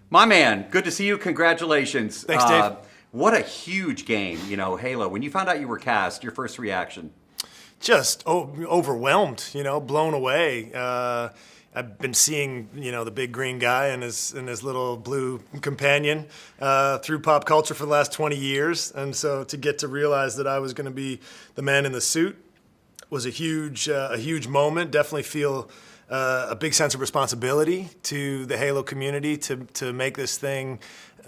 My man, good to see you. Congratulations. Thanks, Dave. What a huge game, Halo. When you found out you were cast, your first reaction? Just overwhelmed, blown away. I've been seeing, the big green guy and his little blue companion through pop culture for the last 20 years. And so to get to realize that I was going to be the man in the suit was a huge moment. Definitely feel a big sense of responsibility to the Halo community to make this thing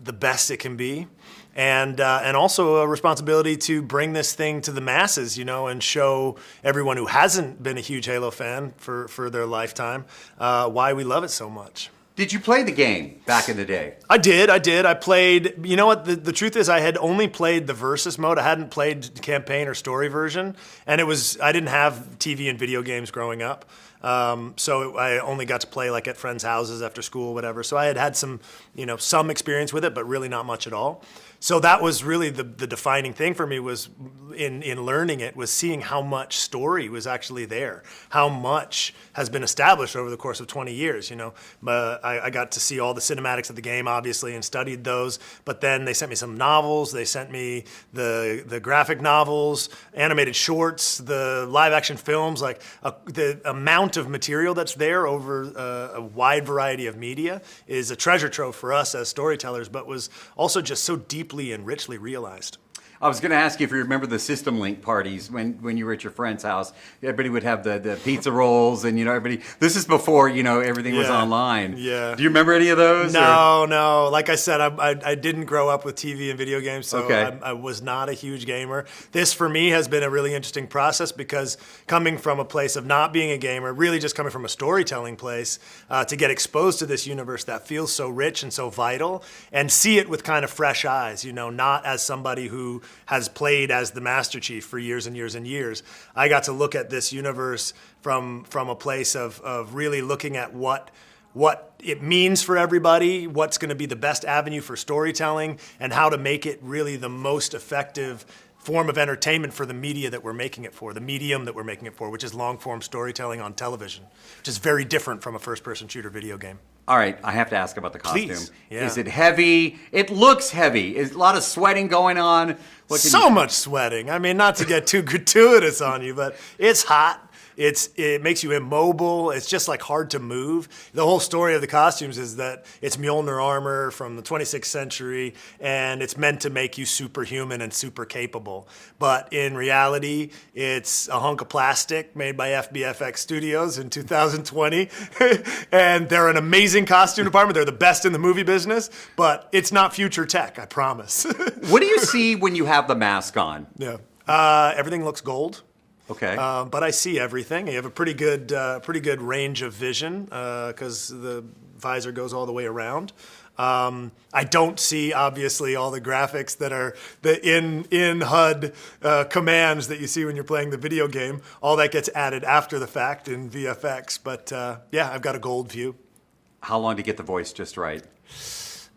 the best it can be, and also a responsibility to bring this thing to the masses, and show everyone who hasn't been a huge Halo fan for their lifetime why we love it so much. Did you play the game back in the day? I did. I played, you know what, the truth is I had only played the Versus mode. I hadn't played the campaign or story version. And I didn't have TV and video games growing up. So I only got to play like at friends' houses after school, whatever. So I had some, some experience with it, but really not much at all. So that was really the defining thing for me was in learning it, was seeing how much story was actually there, how much has been established over the course of 20 years. I got to see all the cinematics of the game, obviously, and studied those. But then they sent me some novels. They sent me the graphic novels, animated shorts, the live action films, like the amount of material that's there over a wide variety of media is a treasure trove for us as storytellers, but was also just so deeply and richly realized. I was going to ask you if you remember the System Link parties when you were at your friend's house. Everybody would have the pizza rolls, and everybody. This is before everything was online. Yeah. Do you remember any of those? No. Like I said, I didn't grow up with TV and video games, so okay. I was not a huge gamer. This for me has been a really interesting process because coming from a place of not being a gamer, really just coming from a storytelling place, to get exposed to this universe that feels so rich and so vital, and see it with kind of fresh eyes. Not as somebody who has played as the Master Chief for years and years and years. I got to look at this universe from a place of really looking at what it means for everybody, what's going to be the best avenue for storytelling, and how to make it really the most effective form of entertainment for the media that we're making it for, the medium that we're making it for, which is long-form storytelling on television, which is very different from a first-person shooter video game. All right, I have to ask about the costume. Please. Yeah. Is it heavy? It looks heavy. Is a lot of sweating going on? Much sweating. I mean, not to get too gratuitous on you, but it's hot. It makes you immobile. It's just like hard to move. The whole story of the costumes is that it's Mjolnir armor from the 26th century, and it's meant to make you superhuman and super capable. But in reality, it's a hunk of plastic made by FBFX Studios in 2020, and they're an amazing costume department. They're the best in the movie business, but it's not future tech, I promise. What do you see when you have the mask on? Yeah, everything looks gold. Okay. But I see everything. You have a pretty good range of vision because the visor goes all the way around. I don't see, obviously, all the graphics that are the in HUD commands that you see when you're playing the video game. All that gets added after the fact in VFX. But yeah, I've got a gold view. How long to get the voice just right?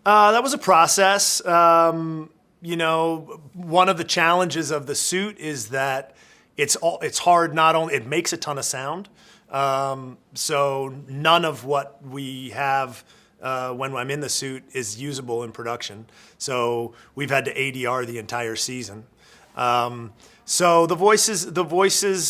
That was a process. One of the challenges of the suit is that it's hard. Not only it makes a ton of sound, so none of what we have when I'm in the suit is usable in production. So we've had to ADR the entire season. So the voices,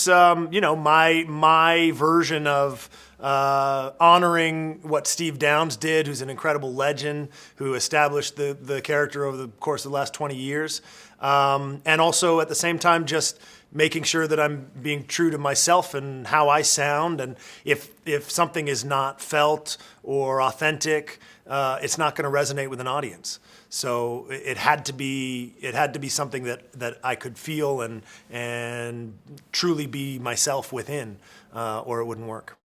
my version of honoring what Steve Downes did, who's an incredible legend, who established the character over the course of the last 20 years, and also at the same time just making sure that I'm being true to myself and how I sound, and if something is not felt or authentic, it's not going to resonate with an audience. So it had to be something that I could feel and truly be myself within, or it wouldn't work.